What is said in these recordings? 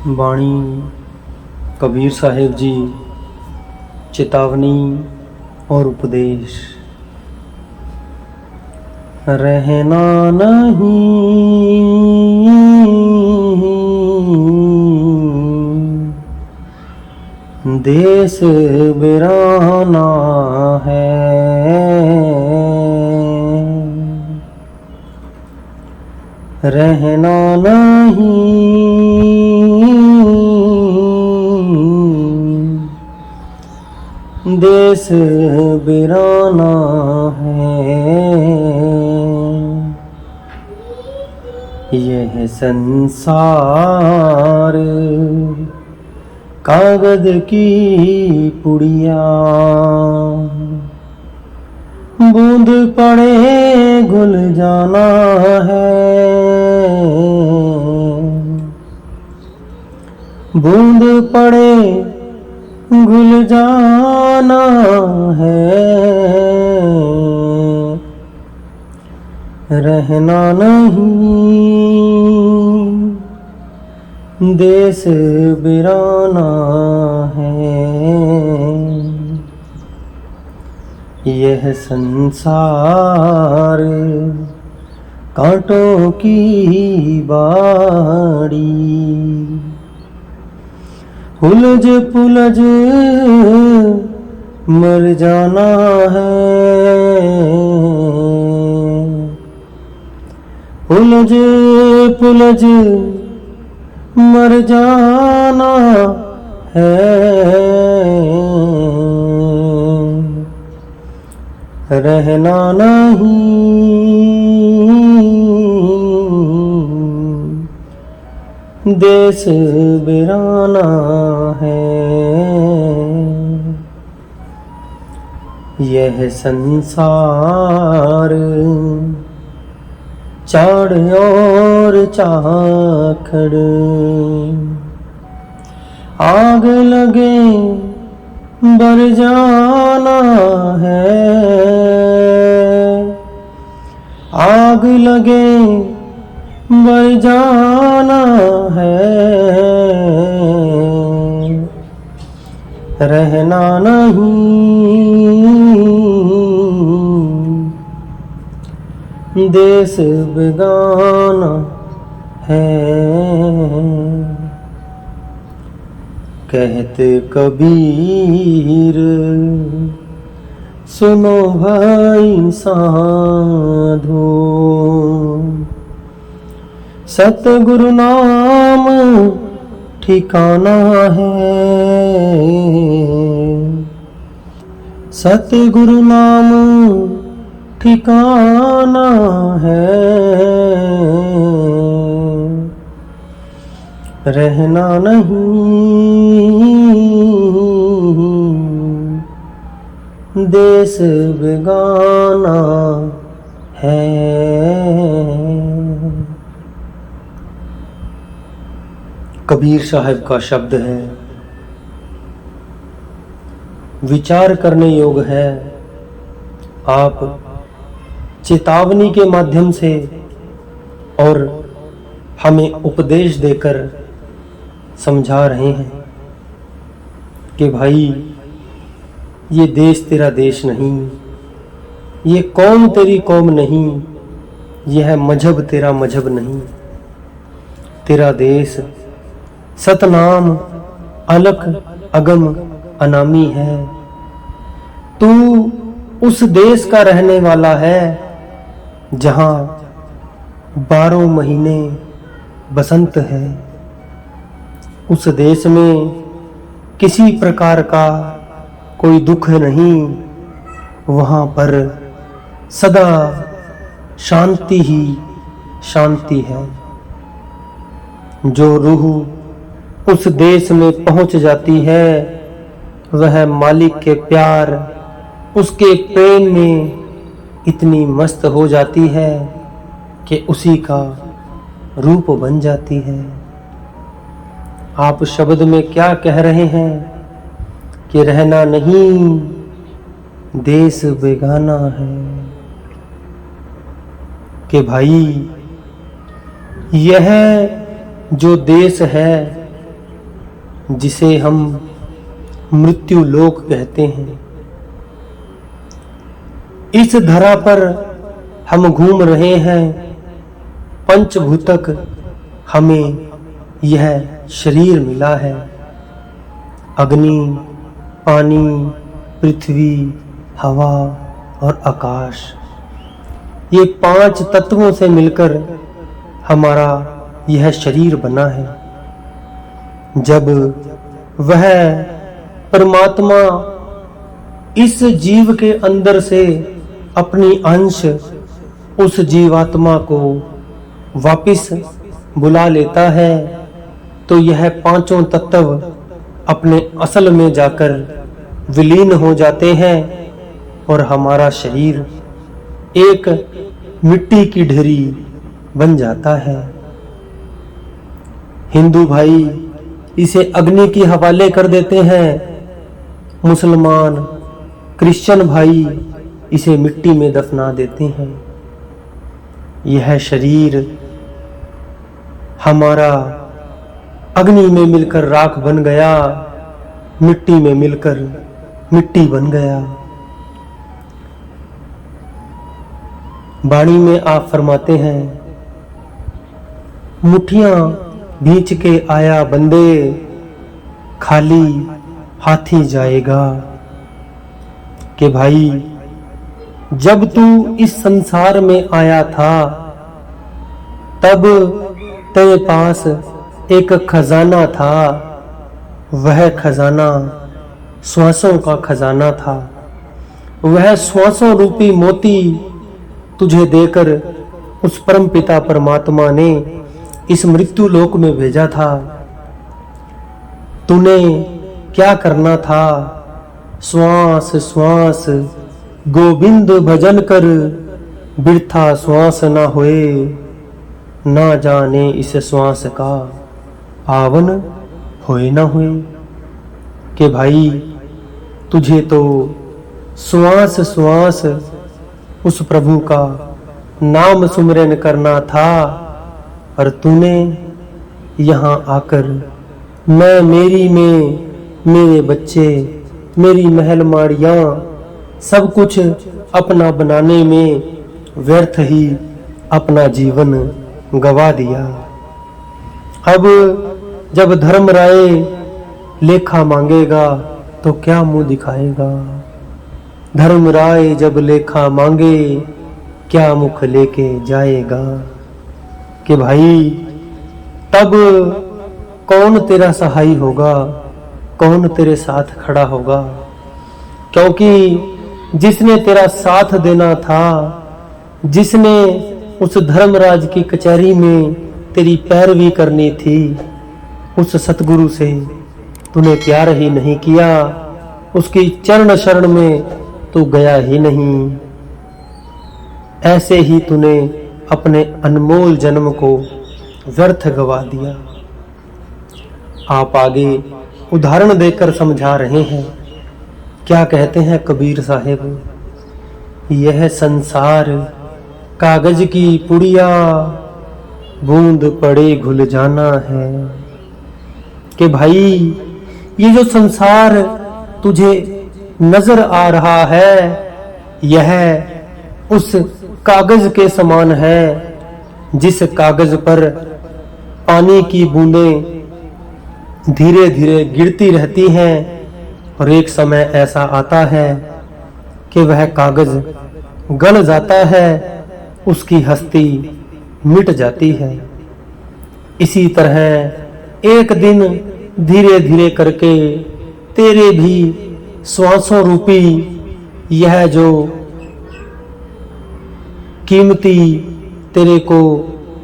वाणी कबीर साहिब जी, चेतावनी और उपदेश। रहना नहीं देश बिराना है, रहना नहीं देश बिराना है। यह संसार कागज की पुड़िया, बूंद पड़े घुल जाना है, बूंद पड़े घुल जाना है। रहना नहीं देश बिराना है। यह संसार कांटों की बाड़ी, उलझ पुलझ मर जाना है, उलझ पुलझ मर जाना है। रहना नहीं देश बिराना है। यह संसार चाड़ और चाखड़, आग लगे बर जाना है, आग लगे बर जाना है। रहना नहीं देश बेगाना है। कहते कबीर सुनो भाई साधो, सतगुरु नाम ठिकाना है, सतगुरु नाम ठिकाना है। रहना नहीं देश बेगाना है। कबीर साहब का शब्द है, विचार करने योग्य है। आप चेतावनी के माध्यम से और हमें उपदेश देकर समझा रहे हैं कि भाई ये देश तेरा देश नहीं, ये कौम तेरी कौम नहीं, यह मजहब तेरा मजहब नहीं। तेरा देश सतनाम अलख अगम अनामी है। तू उस देश का रहने वाला है जहां 12 महीने बसंत है। उस देश में किसी प्रकार का कोई दुख नहीं, वहां पर सदा शांति ही शांति है। जो रूह उस देश में पहुंच जाती है, वह मालिक के प्यार, उसके प्रेम में इतनी मस्त हो जाती है कि उसी का रूप बन जाती है। आप शब्द में क्या कह रहे हैं कि रहना नहीं देश बेगाना है। कि भाई यह जो देश है जिसे हम मृत्यु लोक कहते हैं। इस धरा पर हम घूम रहे हैं, पंचभूतक हमें यह शरीर मिला है। अग्नि, पानी, पृथ्वी, हवा और आकाश, ये 5 तत्वों से मिलकर हमारा यह शरीर बना है। जब वह परमात्मा इस जीव के अंदर से अपनी अंश उस जीवात्मा को वापिस बुला लेता है, तो यह 5 तत्व अपने असल में जाकर विलीन हो जाते हैं और हमारा शरीर एक मिट्टी की ढेरी बन जाता है। हिंदू भाई इसे अग्नि की हवाले कर देते हैं, मुसलमान क्रिश्चियन भाई इसे मिट्टी में दफना देते हैं। यह शरीर हमारा अग्नि में मिलकर राख बन गया, मिट्टी में मिलकर मिट्टी बन गया। वाणी में आप फरमाते हैं, मुट्ठियां भींच के आया बंदे, खाली हाथी जाएगा। कि भाई जब तू इस संसार में आया था, तब तेरे पास एक खजाना था। वह खजाना श्वासों का खजाना था। वह श्वासों रूपी मोती तुझे देकर उस परम पिता परमात्मा ने इस मृत्यु लोक में भेजा था। तूने क्या करना था? श्वास श्वास गोविंद भजन कर, बिरथा श्वास न होए, ना जाने इस श्वास का आवन होए न होए। कि भाई तुझे तो श्वास श्वास उस प्रभु का नाम सुमिरन करना था, और तूने यहाँ आकर मैं मेरी में, मेरे बच्चे, मेरी महल माड़ियाँ सब कुछ अपना बनाने में व्यर्थ ही अपना जीवन गवा दिया। अब जब धर्मराय लेखा मांगेगा तो क्या मुंह दिखाएगा? धर्मराय जब लेखा मांगे क्या मुख लेके जाएगा? कि भाई तब कौन तेरा सहाय होगा, कौन तेरे साथ खड़ा होगा? क्योंकि जिसने तेरा साथ देना था, जिसने उस धर्मराज की कचहरी में तेरी पैरवी करनी थी, उस सतगुरु से तूने प्यार ही नहीं किया, उसकी चरण शरण में तू गया ही नहीं। ऐसे ही तूने अपने अनमोल जन्म को व्यर्थ गवा दिया। आप आगे उदाहरण देकर समझा रहे हैं। क्या कहते हैं कबीर साहिब? यह संसार कागज की पुड़िया, बूंद पड़े घुल जाना है। कि भाई ये जो संसार तुझे नजर आ रहा है, यह उस कागज के समान है जिस कागज पर पानी की बूंदें धीरे धीरे गिरती रहती हैं, और एक समय ऐसा आता है कि वह कागज गल जाता है, उसकी हस्ती मिट जाती है। इसी तरह एक दिन धीरे धीरे करके तेरे भी श्वासों रूपी यह जो कीमती तेरे को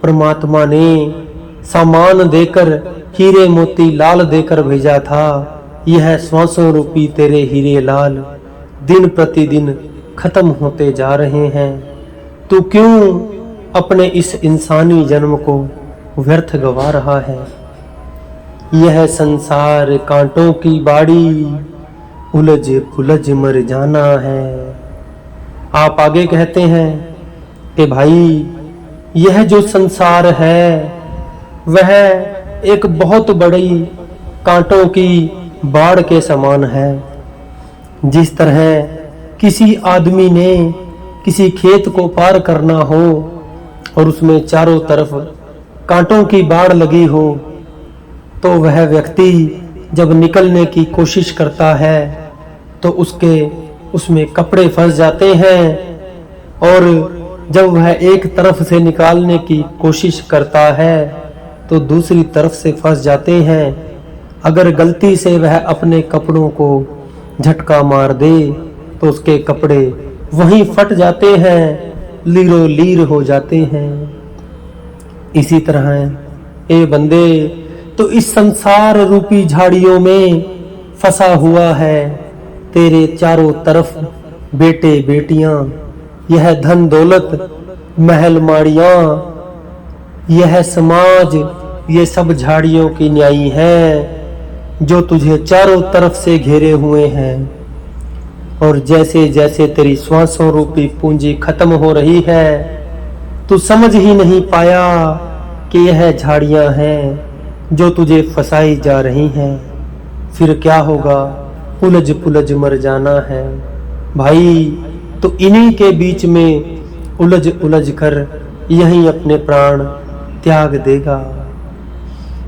परमात्मा ने सामान देकर, हीरे मोती लाल देकर भेजा था, यह श्वासों रूपी तेरे हीरे लाल दिन प्रतिदिन खत्म होते जा रहे हैं। तू क्यों अपने इस इंसानी जन्म को व्यर्थ गवा रहा है? यह संसार कांटों की बाड़ी, उलझ पुलझ मर जाना है। आप आगे कहते हैं कि भाई यह जो संसार है वह एक बहुत बड़ी कांटों की बाढ़ के समान है। जिस तरह किसी आदमी ने किसी खेत को पार करना हो और उसमें चारों तरफ कांटों की बाढ़ लगी हो, तो वह व्यक्ति जब निकलने की कोशिश करता है तो उसमें कपड़े फंस जाते हैं, और जब वह एक तरफ से निकालने की कोशिश करता है तो दूसरी तरफ से फंस जाते हैं। अगर गलती से वह अपने कपड़ों को झटका मार दे तो उसके कपड़े वहीं फट जाते हैं, लीरो लीर हो जाते हैं। इसी तरह ए बंदे, तो इस संसार रूपी झाड़ियों में फंसा हुआ है। तेरे चारों तरफ बेटे बेटियां, यह धन दौलत, महल माड़ियां, यह समाज, ये सब झाड़ियों की न्याई है जो तुझे चारों तरफ से घेरे हुए हैं। और जैसे जैसे तेरी श्वासों रूपी पूंजी खत्म हो रही है, तू समझ ही नहीं पाया कि यह झाड़ियां हैं जो तुझे फंसाई जा रही हैं। फिर क्या होगा? उलझ पुलझ मर जाना है भाई। तो इन्हीं के बीच में उलझ उलझ कर यहीं अपने प्राण त्याग देगा।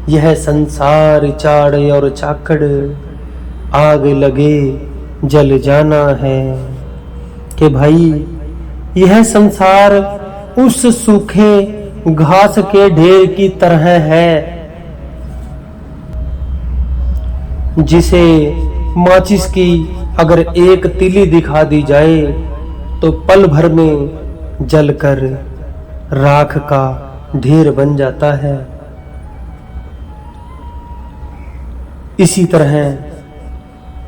यह संसार चाड़ और चाकड़, आग लगे जल जाना है। कि भाई यह संसार उस सूखे घास के ढेर की तरह है जिसे माचिस की अगर एक तीली दिखा दी जाए तो पल भर में जलकर राख का ढेर बन जाता है। इसी तरह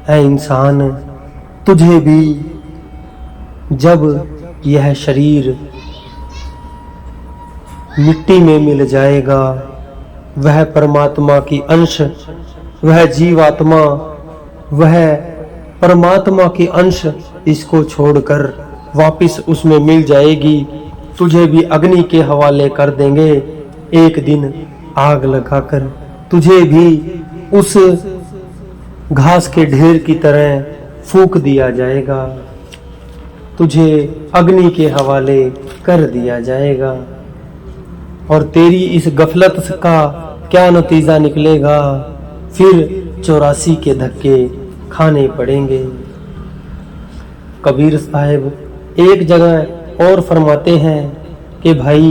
है इंसान, तुझे भी जब यह शरीर मिट्टी में मिल जाएगा, वह परमात्मा की अंश, वह जीवात्मा, वह परमात्मा की अंश इसको छोड़कर वापिस उसमें मिल जाएगी। तुझे भी अग्नि के हवाले कर देंगे। एक दिन आग लगाकर तुझे भी उस घास के ढेर की तरह फूंक दिया जाएगा, तुझे अग्नि के हवाले कर दिया जाएगा। और तेरी इस गफलत का क्या नतीजा निकलेगा? फिर 84 के धक्के खाने पड़ेंगे। कबीर साहब एक जगह और फरमाते हैं कि भाई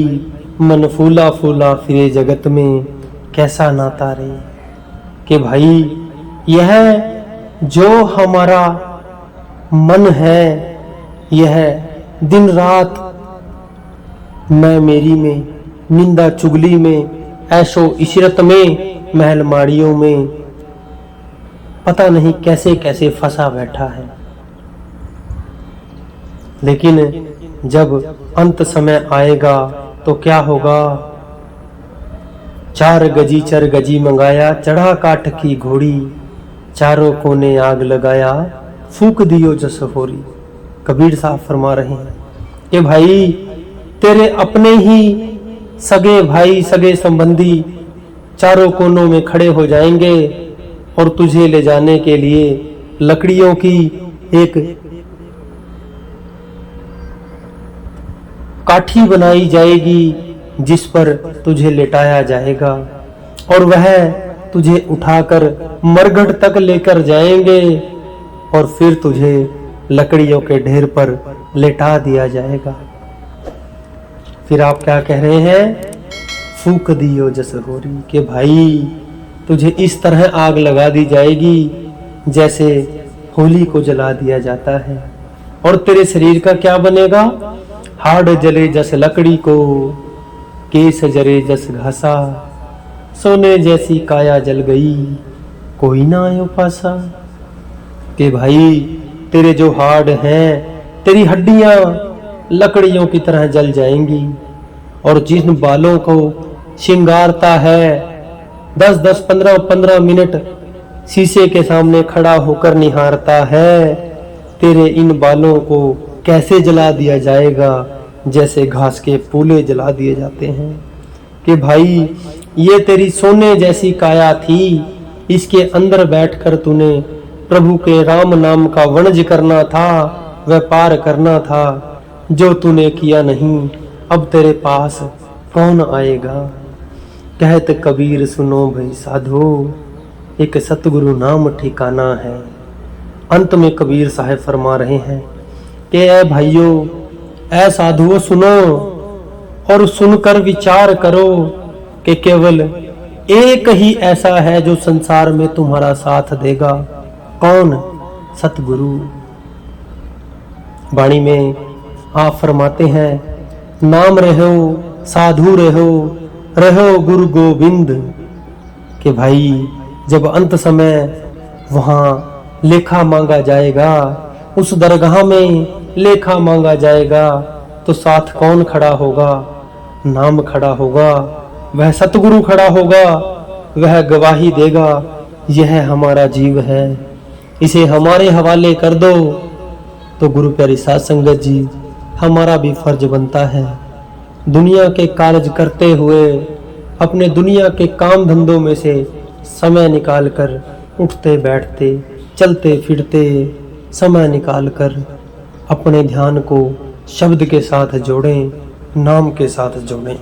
मन फूला फूला फिरे जगत में कैसा नाता रे। कि भाई यह जो हमारा मन है, यह दिन रात मैं मेरी में, निंदा चुगली में, ऐशो इशरत में, महल माड़ियों में पता नहीं कैसे कैसे फंसा बैठा है। लेकिन जब अंत समय आएगा तो क्या होगा? 4 गजी चर गजी मंगाया, चढ़ा काठ की घोड़ी, चारों कोने आग लगाया, फूक दियो जस होरी। कबीर साहब फरमा रहे हैं कि भाई तेरे अपने ही सगे भाई, सगे संबंधी चारों कोनों में खड़े हो जाएंगे और तुझे ले जाने के लिए लकड़ियों की एक काठी बनाई जाएगी जिस पर तुझे लेटाया जाएगा, और वह तुझे उठाकर मरघट तक लेकर जाएंगे और फिर तुझे लकड़ियों के ढेर पर लेटा दिया जाएगा। फिर आप क्या कह रहे हैं? फूक दियो जस होरी। के भाई तुझे इस तरह आग लगा दी जाएगी जैसे होली को जला दिया जाता है। और तेरे शरीर का क्या बनेगा? हाड़ जले जस लकड़ी को, केस जरे जस घासा, सोने जैसी काया जल गई, कोई ना आयो पासा। के भाई तेरे जो हाड़ हैं, तेरी हड्डियां लकड़ियों की तरह जल जाएंगी। और जिन बालों को श्रृंगारता है, 10-10, 15-15 मिनट शीशे के सामने खड़ा होकर निहारता है, तेरे इन बालों को कैसे जला दिया जाएगा जैसे घास के पूले जला दिए जाते हैं। कि भाई ये तेरी सोने जैसी काया थी, इसके अंदर बैठकर तूने प्रभु के राम नाम का वणज करना था, व्यापार करना था। जो तूने किया नहीं, अब तेरे पास कौन आएगा। कहत कबीर सुनो भई साधो, एक सतगुरु नाम ठिकाना है। अंत में कबीर साहब फरमा रहे हैं कि ऐ भाइयों, ऐ साधुओं, सुनो और सुनकर विचार करो कि केवल एक ही ऐसा है जो संसार में तुम्हारा साथ देगा। कौन? सतगुरु। वाणी में आप फरमाते हैं, नाम रहो साधु रहो, रहो गुरु गोविंद। कि भाई जब अंत समय वहां लेखा मांगा जाएगा, उस दरगाह में लेखा मांगा जाएगा, तो साथ कौन खड़ा होगा? नाम खड़ा होगा, वह सतगुरु खड़ा होगा, वह गवाही देगा, यह हमारा जीव है, इसे हमारे हवाले कर दो। तो गुरु प्यारी साध संगत जी, हमारा भी फर्ज बनता है दुनिया के कार्य करते हुए, अपने दुनिया के काम धंधों में से समय निकालकर, उठते बैठते चलते फिरते समय निकालकर अपने ध्यान को शब्द के साथ जोड़ें, नाम के साथ जोड़ें।